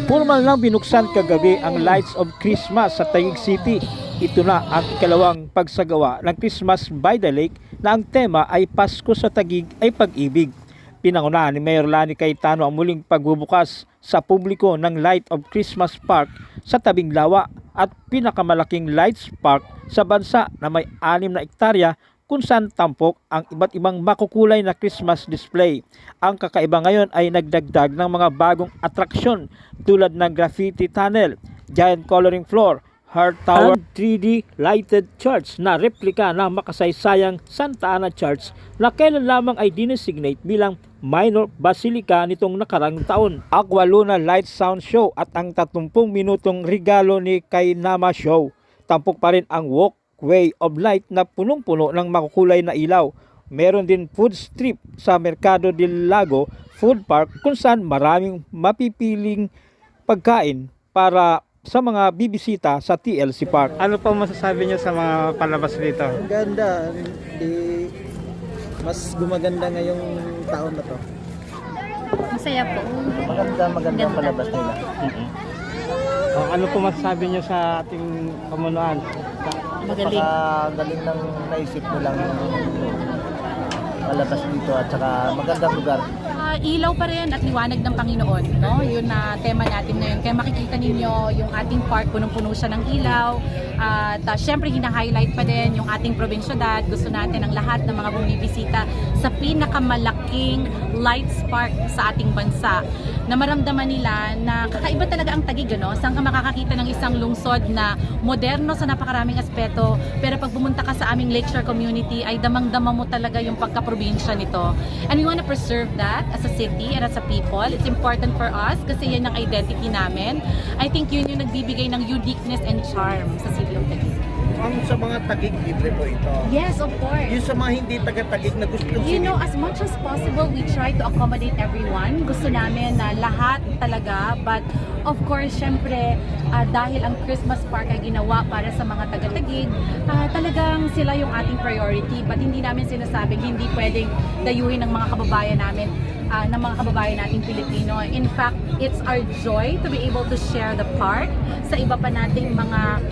Formal nang binuksan kagabi ang Lights of Christmas sa Taguig City. Ito na ang ikalawang pagsagawa ng Christmas by the Lake na ang tema ay Pasko sa Taguig ay pag-ibig. Pinangunahan ni Mayor Lani Cayetano ang muling pagbubukas sa publiko ng Light of Christmas Park sa Tabing Lawa at pinakamalaking lights park sa bansa na may 6 na hektarya kung saan tampok ang iba't ibang makukulay na Christmas display. Ang kakaiba ngayon ay nagdagdag ng mga bagong atraksyon tulad ng graffiti tunnel, giant coloring floor, Heart Tower, 3D lighted church na replika ng makasaysayang Santa Ana Church na kailan lamang ay dinesignate bilang minor basilica nitong nakarang taon. Aqua Luna Light Sound Show at ang 30 minutong regalo ni Kainama Show. Tampok pa rin ang Walkway of Light na punong-puno ng makukulay na ilaw. Meron din food strip sa Mercado del Lago Food Park kung saan maraming mapipiling pagkain para sa mga bibisita sa TLC Park. Ano pa masasabi niyo sa mga palabas dito? Ang ganda, mas gumaganda ngayong taon na to. Masaya po. Maganda palabas nila. Ano po masasabi niyo sa ating pamunuan? Magaling. Galing ng naisip nilang palabas dito at saka magandang lugar. Ilaw pa rin at liwanag ng Panginoon, no? Yun na tema natin ngayon. Kaya makikita ninyo yung ating park, punong-puno siya ng ilaw. At syempre hina-highlight pa din yung ating probinsyudad. Gusto natin ang lahat ng mga bumibisita sa pinakamalaking lights park sa ating bansa. Na maramdaman nila na kakaiba talaga ang Taguig, no? Saan ka makakakita ng isang lungsod na moderno sa napakaraming aspeto, pero pag pumunta ka sa aming Lakeshore community ay damang-dama mo talaga yung pagka-probinsya nito. And we want to preserve that as a city and as a people. It's important for us kasi yan ang identity namin. I think yun yung nagbibigay ng uniqueness and charm sa City of Taguig. Ang sa mga Taguig libre po ito. Yes, of course. Yung sa mga hindi taga-Taguig na gusto You know, as much as possible, we try to accommodate everyone. Gusto namin na lahat talaga. But of course, syempre, dahil ang Christmas Park ay ginawa para sa mga taga-Taguig, talagang sila yung ating priority. But hindi namin sinasabing hindi pwedeng dayuhin ng mga kababayan namin, ng mga kababayan nating Pilipino. In fact, it's our joy to be able to share the park sa iba pa nating mga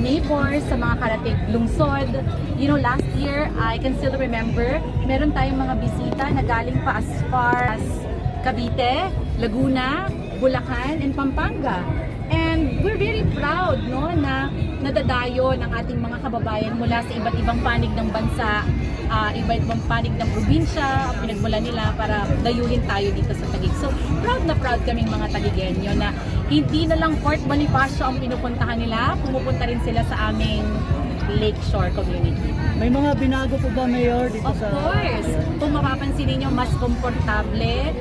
neighbors, sa mga karating lungsod. You know, last year, I can still remember, meron tayong mga bisita na galing pa as far as Cavite, Laguna, Bulacan, and Pampanga. And we're very proud, no, na nadadayo ng ating mga kababayan mula sa iba't ibang panig ng bansa, iba't ibang panig ng probinsya, pinagmula nila para dayuhin tayo dito sa Taguig. So, proud na proud kaming mga Taguigenyo na hindi na lang Fort Bonifacio ang pinupuntahan nila, pumupunta rin sila sa aming Lakeshore community. May mga binago po ba, Mayor, dito Of course, kung mapapansin ninyo, mas komportable,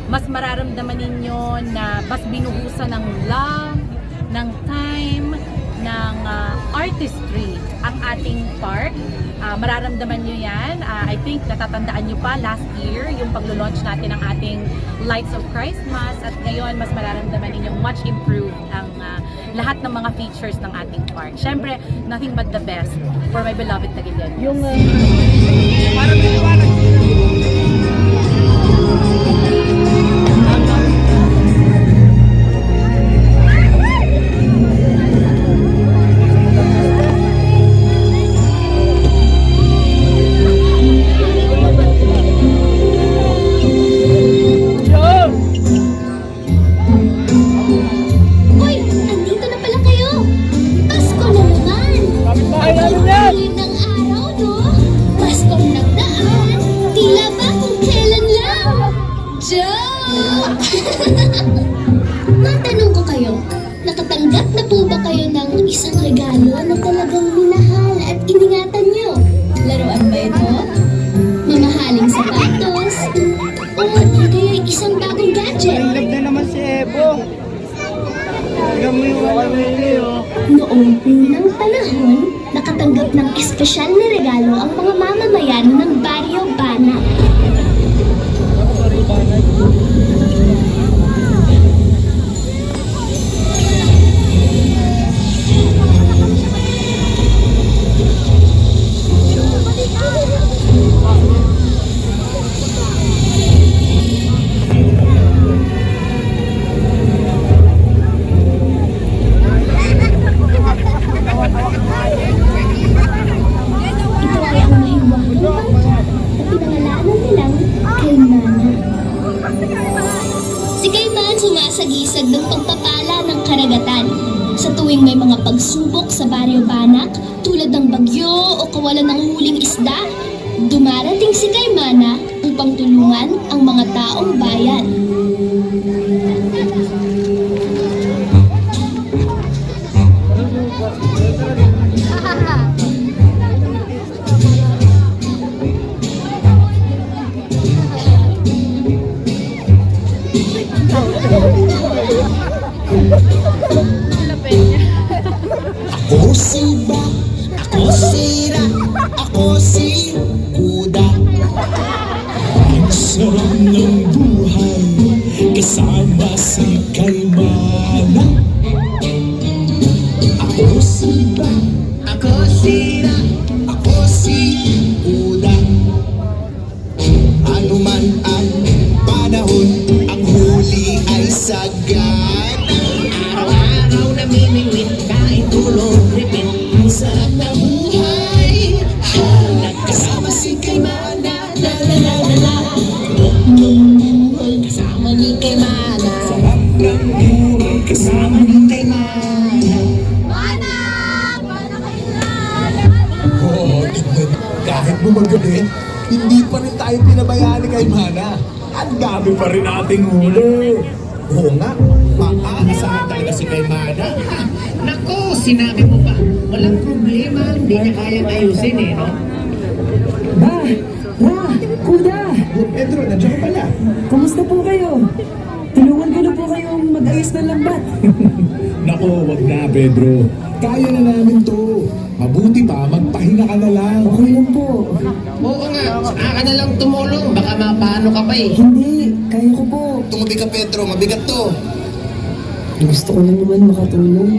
mas mararamdaman ninyo na mas binuhusan ng love, ng time, ng artistry ang ating park. Mararamdaman nyo yan. I think natatandaan nyo pa last year yung paglo-launch natin ng ating Lights of Christmas at ngayon mas mararamdaman ninyong much improved ang lahat ng mga features ng ating park. Syempre, nothing but the best for my beloved Taguig. Yung Hoy! Andito na pala kayo! Pasko na naman! Ang huli ng araw, no? Paskong nagdaan! Tila ba kung kailan lang? Joke! Matanong ko kayo, nakatanggap na po ba kayo ng isang regalo na talagang minahal at iningatan nyo? Laruan ba ito? Mamahaling sapatos? O di kaya isang bagong gadget? na naman si Ebo. Noong unang panahon, nakatanggap ng espesyal na regalo ang mga mamamayan ng Barrio Bana. sagisag ng pagpapala ng karagatan. Sa tuwing may mga pagsubok sa Baryo Banak, tulad ng bagyo o kawalan ng huling isda, dumarating si Kaimana upang tulungan ang mga taong bayan. Ako si Ba, ako si Ra, ako si Kuda. Ang sarap ng buhay kasama si Kaimana. Ako si Ba, ako si Ra, ako si Kuda. Ano man ang panahon, ang huli ay sagad. Araw-araw namimingwit, kain tulog, repeat. Ang sarap na buhay, nagkasama si Kaimana. La la la la la. Kasama ni Kaimana. Sarap ng buhay, kasama ni Kaimana. Oo, tignan. Kahit bumagabi, hindi pa rin tayo pinabayaan ni Kaimana. Ang dami pa rin ating huli. Oo nga, maaasahan talaga si Kaimana. Nako, sinabi mo pa, walang problema, hindi niya kayang ayusin eh, no? Ba! Ra! Kuda! Pedro, nandiyan ka pala. Kumusta po kayo? Tulungan ko na po kayong mag-ayos ng lambat. Nako, wag na Pedro. Kaya na namin to. Mabuti pa, magpahinga ka na lang. Okay lang po. Oo nga, saka ka na lang tumulong, baka mapano ka pa eh. Hindi, kaya ko po. Tumabi ka Pedro, mabigat to. Gusto ko lang naman makatulong.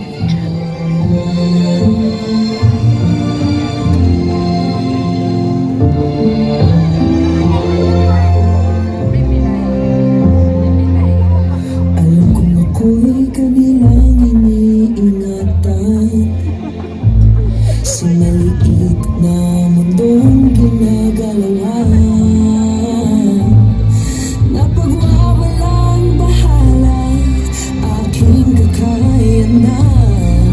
Alam kong ako'y kanilang iniingatan sa maliit na mundong ginagalawan. Napagwawalang bahala aking kakayanan.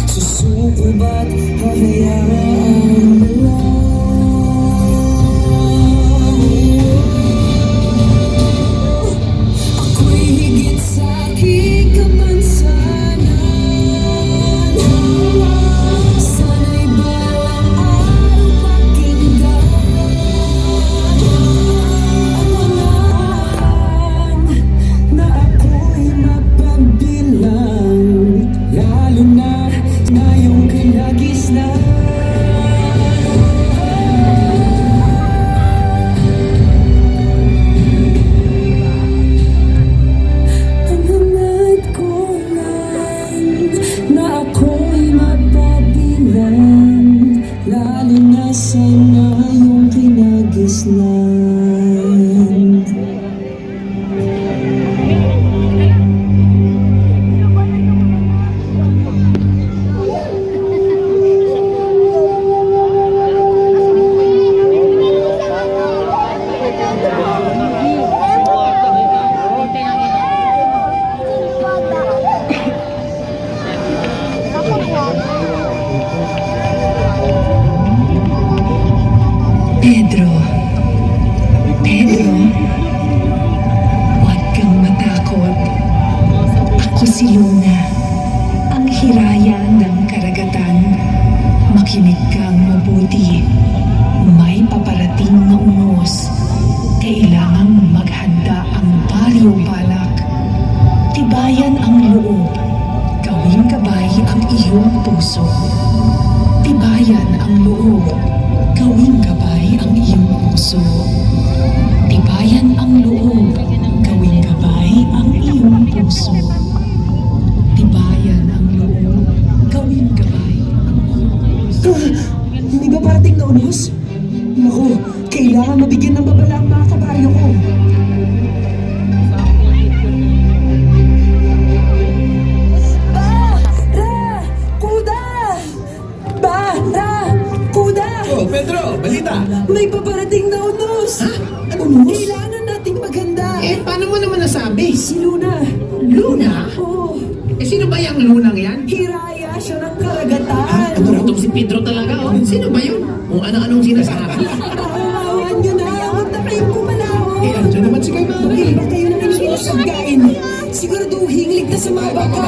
Susuko ba't hahayaan na lang? Ako'y higit sa aking kapansanan. Sana'y balang araw pakinggan ang mangarang na ako'y mapagbilang, lalo na iyong kinagisnan. Ang hangad ko lang na ako'y mapabilang, lalo na sana iyong kinagisnan. Pedro, Pedro, huwag kang matakot. Ako si Luna, ang hiraya ng karagatan. Makinig kang mabuti. May paparating na unos. Kailangang maghanda ang Baryo Banak. Tibayan ang loob. Gawing gabay ang iyong puso. Tibayan ang loob. Gawing gabay ang iyong puso. Tibayan ang loob. Gawing gabay ang iyong puso. Tibayan ang loob. Gawing gabay ang iyong puso. Hindi ba parating na unos? Naku, kailangan mabigyan ng babala ang mga kabaryo ko. Oh, Pedro, balita. May paparating na unos! Ano mo? Kailangan nating maghanda! Eh, paano mo naman nasabi? Si Luna! Luna! lunang yan? Hiraya siya ng karagatan. Itong si Pedro talaga, oh. Sino ba yun? Kung ano-anong sinasabi. Kawawan nyo na, huwag na kayong kumalaw. Eh, andyan naman si Kay Mami. Dahil ba kayo nang iniinom pagkain? Siguraduhin ligtas sa mga baka.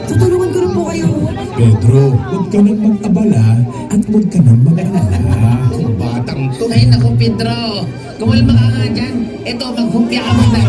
Tutulungan ko rin po kayo. Pedro, huwag ka nang mag-abala at huwag ka nang mag-alala. Batang to. Ay, naku, Pedro. Kumalma ka nga dyan. Ito, maghumpya ka muna.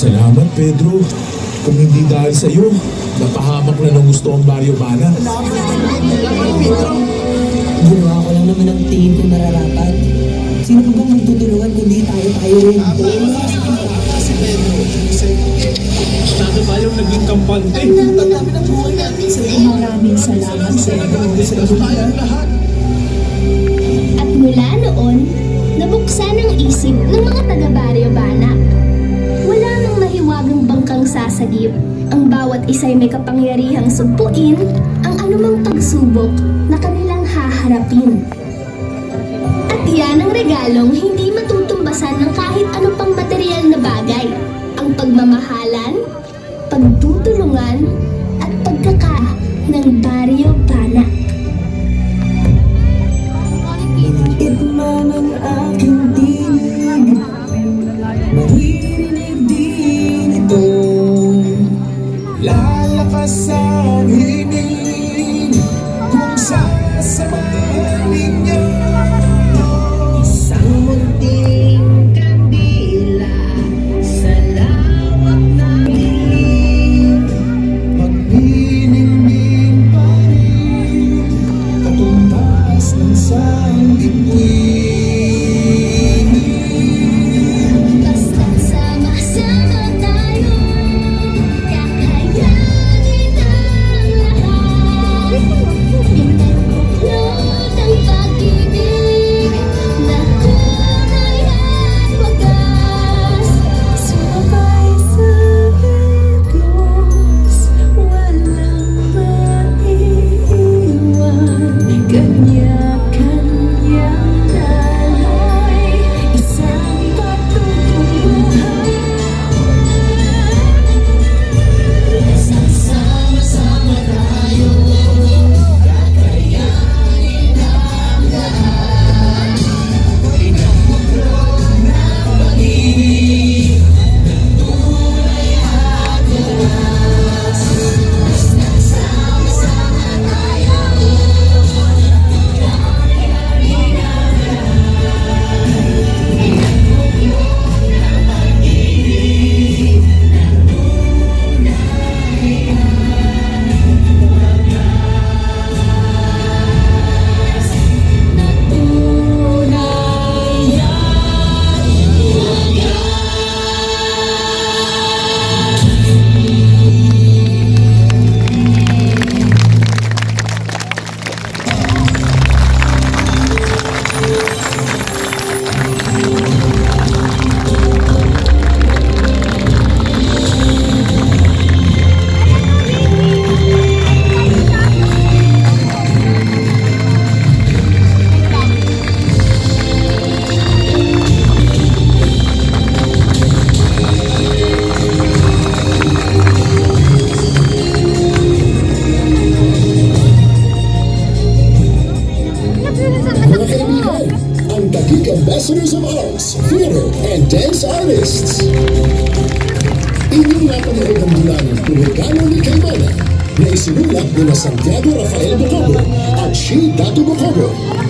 Salamat, Pedro. Kung hindi dahil sa'yo, napahamak na ng gusto ang Barrio Bana. Ginawa ko lang naman ang tingin ko nararapat. Sino pa bang magtutulungan kundi tayo rin? Sabi ba yung naging kampante? Maraming salamat sa At mula noon, nabuksan ang isip ng mga taga-Barrio Bana. Wala nang mahiwagang bangkang sasagip. Ang bawat isa'y may kapangyarihang sumpuin ang anumang pagsubok na kanilang haharapin. At yan ang regalong hindi matutumbasan ng kahit ano pang material na bagay. Ang pagmamahalan, pagtutulungan, at pagkaka ng Barrio Bana. Itman ang aking tinig, marinig din ito. Lalakas ang hinig kung sasamahan ninyo. Isang munting kandila sa lawak na dilim. Taguig Ambassadors of Arts, Theater, and Dance Artists. Inyong napanood ang dulang Regalo ni Kaimana na isinulat ni Santiago Rafael Bocobo at She Dato Bocobo.